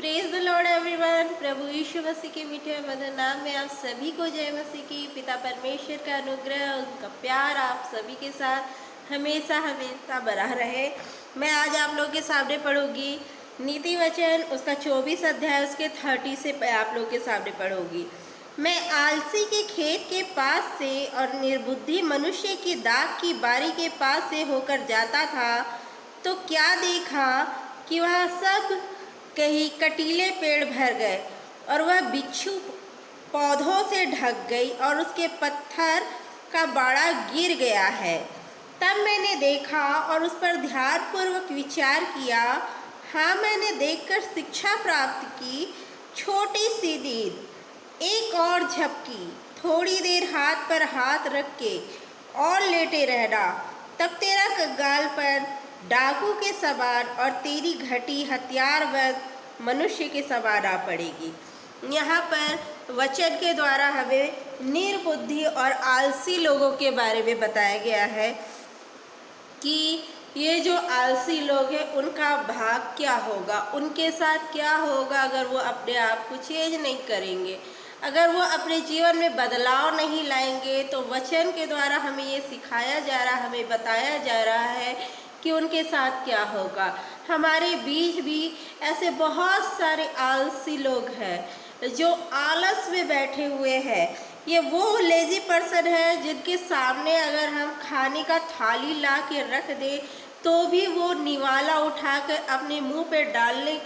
Praise the lord everyone. प्रभु यीशु मसीह के मीठे मधुर नाम में आप सभी को जय मसीह की। पिता परमेश्वर का अनुग्रह, उनका प्यार आप सभी के साथ हमेशा हमेशा बना रहे। मैं आज आप लोगों के सामने पढ़ूंगी नीति वचन, उसका 24 अध्याय, उसके 30 से आप लोगों के सामने पढ़ूंगी। मैं आलसी के खेत के पास से और निर्बुद्धि मनुष्य की दाख की बारी के पास से होकर जाता था, तो क्या देखा कि वह सब कहीं कटीले पेड़ भर गए और वह बिच्छू पौधों से ढक गई और उसके पत्थर का बाड़ा गिर गया है। तब मैंने देखा और उस पर ध्यानपूर्वक विचार किया। हाँ, मैंने देखकर शिक्षा प्राप्त की। छोटी सी नींद, एक और झपकी, थोड़ी देर हाथ पर हाथ रख के और लेटे रहना। तब तेरा कंगाल पर डाकू के समान और तेरी घटी हथियारबंद मनुष्य के समान आ पड़ेगी। यहाँ पर वचन के द्वारा हमें निर्बुद्धि और आलसी लोगों के बारे में बताया गया है कि ये जो आलसी लोग हैं उनका भाग क्या होगा, उनके साथ क्या होगा अगर वो अपने आप को चेंज नहीं करेंगे, अगर वो अपने जीवन में बदलाव नहीं लाएंगे। तो वचन के द्वारा हमें ये सिखाया जा रहा, हमें बताया जा रहा है कि उनके साथ क्या होगा। हमारे बीच भी ऐसे बहुत सारे आलसी लोग हैं जो आलस में बैठे हुए हैं। ये वो लेजी पर्सन है जिनके सामने अगर हम खाने का थाली ला के रख दें तो भी वो निवाला उठाकर अपने मुंह पे डालने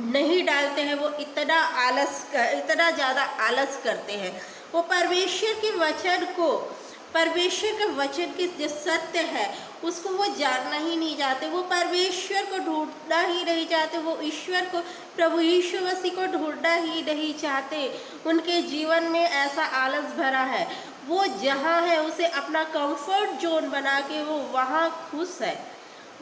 नहीं डालते हैं। वो इतना ज़्यादा आलस करते हैं। वो परमेश्वर के वचन की जो सत्य है उसको वो जानना ही नहीं चाहते। वो परमेश्वर को ढूंढना ही नहीं चाहते। वो ईश्वर को, प्रभु यीशु मसीह को ढूंढना ही नहीं चाहते। उनके जीवन में ऐसा आलस भरा है। वो जहाँ है उसे अपना कंफर्ट जोन बना के वो वहाँ खुश है।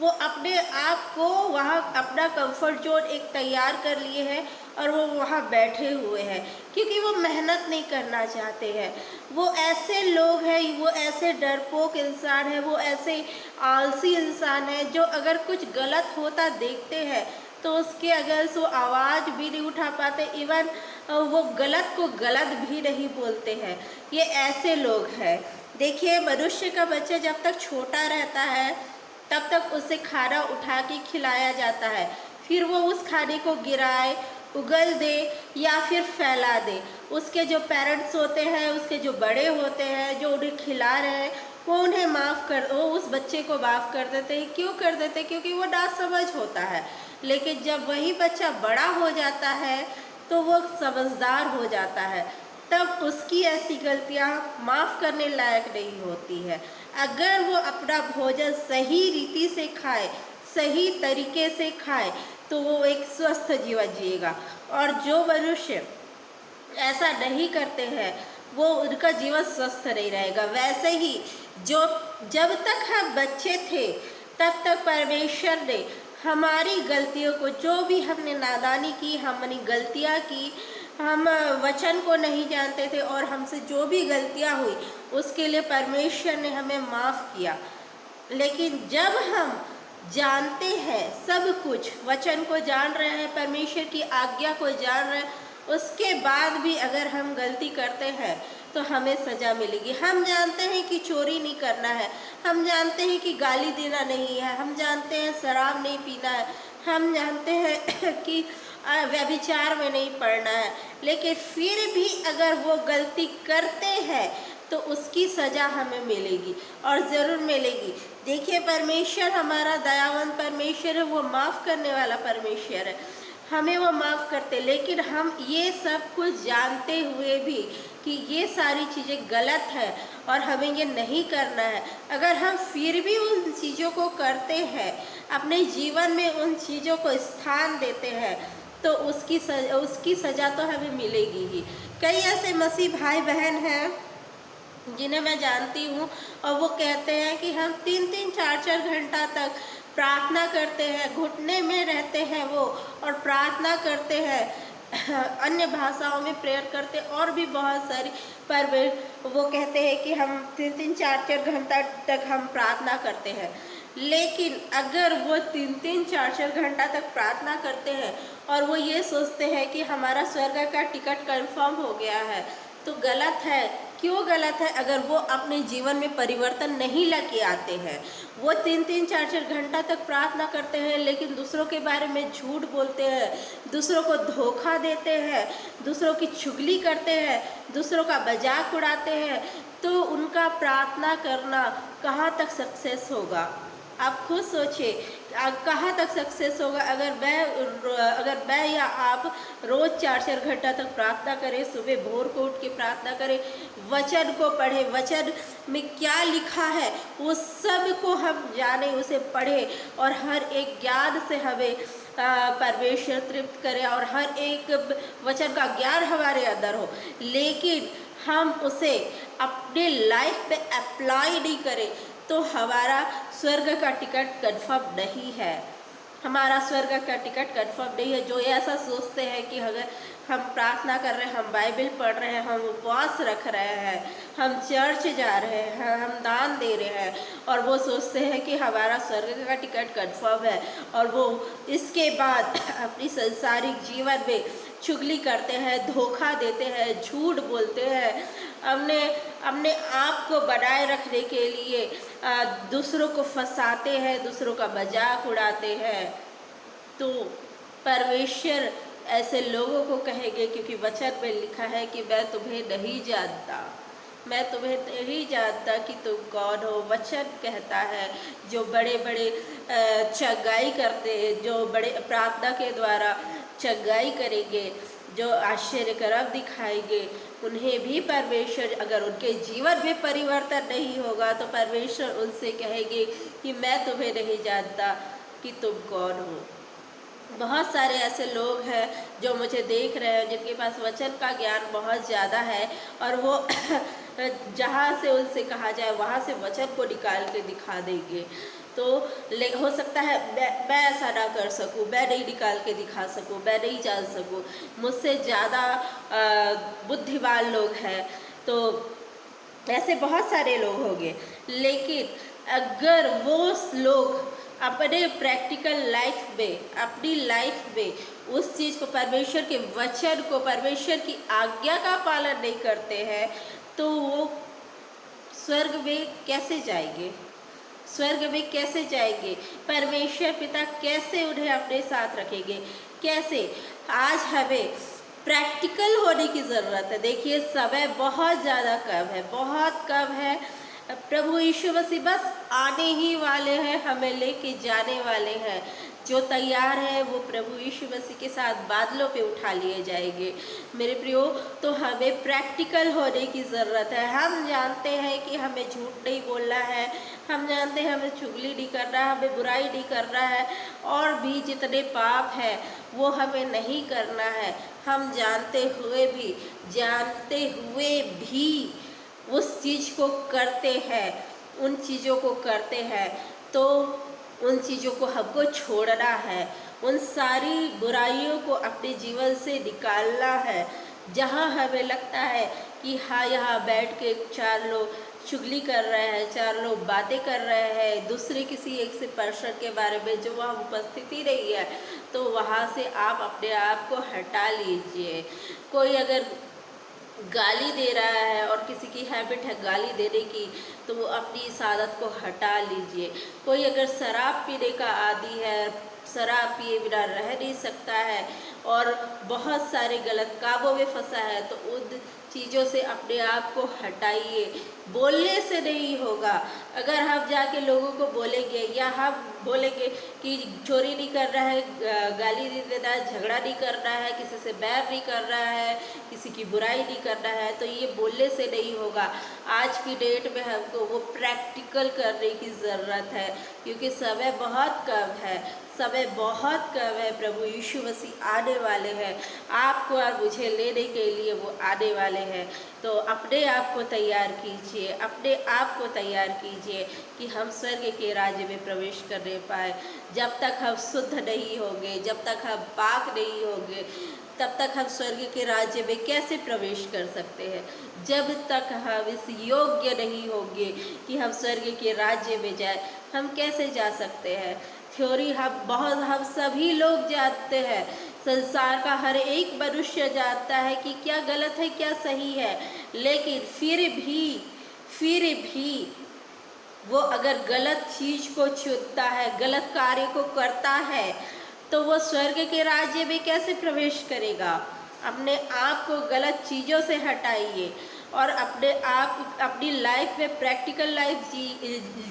वो अपने आप को वहाँ अपना कंफर्ट जोन एक तैयार कर लिए हैं और वो वहाँ बैठे हुए हैं क्योंकि वो मेहनत नहीं करना चाहते हैं। वो ऐसे लोग हैं, वो ऐसे डरपोक इंसान है, वो ऐसे आलसी इंसान है जो अगर कुछ गलत होता देखते हैं तो उसके अगर सो आवाज़ भी नहीं उठा पाते, इवन वो गलत को गलत भी नहीं बोलते हैं। ये ऐसे लोग हैं। देखिए, मनुष्य का बच्चा जब तक छोटा रहता है तब तक उसे खाना उठा के खिलाया जाता है, फिर वो उस खाने को गिराए, उगल दे या फिर फैला दे। उसके जो पेरेंट्स होते हैं, उसके जो बड़े होते हैं जो उन्हें खिला रहे हैं, वो उस बच्चे को माफ़ कर देते हैं। क्यों कर देते हैं? क्योंकि वो नासमझ होता है। लेकिन जब वही बच्चा बड़ा हो जाता है तो वो समझदार हो जाता है, तब उसकी ऐसी गलतियाँ माफ़ करने लायक नहीं होती है। अगर वो अपना भोजन सही रीति से खाए, सही तरीके से खाए, तो वो एक स्वस्थ जीवन जिएगा। और जो मनुष्य ऐसा नहीं करते हैं वो उनका जीवन स्वस्थ नहीं रहेगा। वैसे ही जब तक हम बच्चे थे तब तक परमेश्वर ने हमारी गलतियों को, जो भी हमने नादानी की, हमने गलतियाँ की, हम वचन को नहीं जानते थे और हमसे जो भी गलतियाँ हुई उसके लिए परमेश्वर ने हमें माफ़ किया। लेकिन जब हम जानते हैं सब कुछ, वचन को जान रहे हैं, परमेश्वर की आज्ञा को जान रहे हैं, उसके बाद भी अगर हम गलती करते हैं तो हमें सज़ा मिलेगी। हम जानते हैं कि चोरी नहीं करना है, हम जानते हैं कि गाली देना नहीं है, हम जानते हैं शराब नहीं पीना है, हम जानते हैं कि व्यभिचार में नहीं पड़ना है, लेकिन फिर भी अगर वो गलती करते हैं तो उसकी सज़ा हमें मिलेगी और ज़रूर मिलेगी। देखिए, परमेश्वर हमारा दयावान परमेश्वर है, वो माफ़ करने वाला परमेश्वर है, हमें वो माफ़ करते। लेकिन हम ये सब कुछ जानते हुए भी कि ये सारी चीज़ें गलत है और हमें ये नहीं करना है, अगर हम फिर भी उन चीज़ों को करते हैं, अपने जीवन में उन चीज़ों को स्थान देते हैं, तो उसकी सज़ा तो हमें मिलेगी ही। कई ऐसे मसीह भाई बहन हैं जिन्हें मैं जानती हूँ और वो कहते हैं कि हम 3-3 4-4 घंटा तक प्रार्थना करते हैं, घुटने में रहते हैं वो और प्रार्थना करते हैं, अन्य भाषाओं में प्रेयर करते और भी बहुत सारी, पर वो कहते हैं कि हम 3-3 4-4 घंटा तक हम प्रार्थना करते हैं। लेकिन अगर वो 3-3 4-4 घंटा तक प्रार्थना करते हैं और वो ये सोचते हैं कि हमारा स्वर्ग का टिकट कंफर्म हो गया है। तो गलत है। क्यों गलत है? अगर वो अपने जीवन में परिवर्तन नहीं लेके आते हैं। वो 3-3 4-4 घंटा तक प्रार्थना करते हैं, लेकिन दूसरों के बारे में झूठ बोलते हैं, दूसरों को धोखा देते हैं, दूसरों की चुगली करते हैं, दूसरों का मजाक उड़ाते हैं, तो उनका प्रार्थना करना कहाँ तक सक्सेस होगा? आप खुद सोचिए, कहाँ तक सक्सेस होगा? अगर मैं या आप रोज़ 4-4 घंटा तक प्रार्थना करें, सुबह भोर को उठ के प्रार्थना करें, वचन को पढ़ें, वचन में क्या लिखा है वो सब को हम जाने, उसे पढ़ें और हर एक ज्ञान से हमें परमेश्वर तृप्त करे और हर एक वचन का ज्ञान हमारे अंदर हो, लेकिन हम उसे अपने लाइफ में अप्लाई नहीं करें, तो हमारा स्वर्ग का टिकट कंफर्म नहीं है। हमारा स्वर्ग का टिकट कंफर्म नहीं है। जो ये ऐसा सोचते हैं कि अगर हम प्रार्थना कर रहे हैं, हम बाइबल पढ़ रहे हैं, हम उपवास रख रहे हैं, हम चर्च जा रहे हैं, हम दान दे रहे हैं, और वो सोचते हैं कि हमारा स्वर्ग का टिकट कंफर्म है, और वो इसके बाद अपनी सांसारिक जीवन में चुगली करते हैं, धोखा देते हैं, झूठ बोलते हैं, अपने अपने आप को बनाए रखने के लिए दूसरों को फंसाते हैं, दूसरों का मजाक उड़ाते हैं। तो परमेश्वर ऐसे लोगों को कहेंगे, क्योंकि वचन में लिखा है कि मैं तुम्हें नहीं जानता, मैं तुम्हें नहीं जानता कि तुम कौन हो। वचन कहता है जो बड़े बड़े चंगाई करते हैं, जो बड़े प्रार्थना के द्वारा चंगाई करेंगे, जो आश्चर्य कर्म दिखाएंगे, उन्हें भी परमेश्वर, अगर उनके जीवन में परिवर्तन नहीं होगा तो परमेश्वर उनसे कहेंगे कि मैं तुम्हें नहीं जानता कि तुम कौन हो। बहुत सारे ऐसे लोग हैं जो मुझे देख रहे हैं, जिनके पास वचन का ज्ञान बहुत ज़्यादा है, और वो जहाँ से उनसे कहा जाए वहाँ से वचन को निकाल के दिखा देंगे। तो हो सकता है मैं ऐसा ना कर सकूं, मैं नहीं निकाल के दिखा सकूं, मैं नहीं जान सकूं, मुझसे ज़्यादा बुद्धिमान लोग हैं। तो ऐसे बहुत सारे लोग होंगे, लेकिन अगर वो लोग अपने प्रैक्टिकल लाइफ में, अपनी लाइफ में उस चीज़ को, परमेश्वर के वचन को, परमेश्वर की आज्ञा का पालन नहीं करते हैं, तो वो स्वर्ग में कैसे जाएंगे? स्वर्ग में कैसे जाएंगे? परमेश्वर पिता कैसे उन्हें अपने साथ रखेंगे? कैसे? आज हमें प्रैक्टिकल होने की ज़रूरत है। देखिए, समय बहुत ज़्यादा कम है, बहुत कम है। प्रभु यीशु मसीह बस आने ही वाले हैं, हमें लेके जाने वाले हैं। जो तैयार है वो प्रभु यीशु मसीह के साथ बादलों पे उठा लिए जाएंगे। मेरे प्रियो, तो हमें प्रैक्टिकल होने की ज़रूरत है। हम जानते हैं कि हमें झूठ नहीं बोलना है, हम जानते हैं हमें चुगली नहीं करना है, हमें बुराई नहीं करना है, और भी जितने पाप हैं वो हमें नहीं करना है। हम जानते हुए भी उस चीज़ को करते हैं, उन चीज़ों को करते हैं, तो उन चीज़ों को हमको छोड़ना है, उन सारी बुराइयों को अपने जीवन से निकालना है। जहाँ हमें लगता है कि हाँ, यहाँ बैठ के 4 लोग चुगली कर रहे हैं, 4 लोग बातें कर रहे हैं दूसरे किसी एक से पर्सन के बारे में, जो वहाँ उपस्थिति नहीं है, तो वहाँ से आप अपने आप को हटा लीजिए। कोई अगर गाली दे रहा है और किसी की हैबिट है गाली देने की, तो वो अपनी इस आदत को हटा लीजिए। कोई अगर शराब पीने का आदी है, शराब पिए बिना रह नहीं सकता है और बहुत सारे गलत कामों में फंसा है, तो उन चीज़ों से अपने आप को हटाइए। बोलने से नहीं होगा। अगर हम जाके लोगों को बोलेंगे, या हम बोलेंगे कि चोरी नहीं कर रहा है, गाली नहीं देना है, झगड़ा नहीं कर रहा है, किसी से बैर नहीं कर रहा है, किसी की बुराई नहीं करना है, तो ये बोलने से नहीं होगा। आज की डेट में हमको वो प्रैक्टिकल करने की ज़रूरत है, क्योंकि समय बहुत कम है, समय बहुत कम है। प्रभु यीशु मसीह आने वाले हैं, आपको और मुझे लेने के लिए वो आने वाले हैं। तो अपने आप को तैयार कीजिए, अपने आप को तैयार कीजिए कि हम स्वर्ग के राज्य में प्रवेश करने पाए। जब तक हम शुद्ध नहीं होंगे, जब तक हम पाक नहीं होंगे, तब तक हम स्वर्ग के राज्य में कैसे प्रवेश कर सकते हैं? जब तक हम इस योग्य नहीं होंगे कि हम स्वर्ग के राज्य में जाए, हम कैसे जा सकते हैं? थ्योरी हम सभी लोग जानते हैं, संसार का हर एक मनुष्य जानता है कि क्या गलत है क्या सही है, लेकिन फिर भी वो अगर गलत चीज को चुनता है, गलत कार्य को करता है, तो वो स्वर्ग के राज्य में कैसे प्रवेश करेगा। अपने आप को गलत चीज़ों से हटाइए और अपनी लाइफ में प्रैक्टिकल लाइफ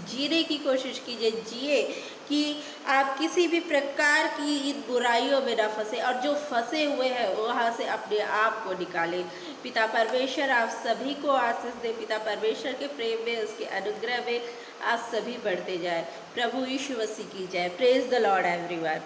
जीने की कोशिश कीजिए, जिए कि आप किसी भी प्रकार की इन बुराइयों में न फंसे, और जो फंसे हुए हैं वहाँ से अपने आप को निकालें। पिता परमेश्वर आप सभी को आशीष दे। पिता परमेश्वर के प्रेम में, उसके अनुग्रह में आप सभी बढ़ते जाए। प्रभु यीशु मसीह की जय। Praise the lord everyone.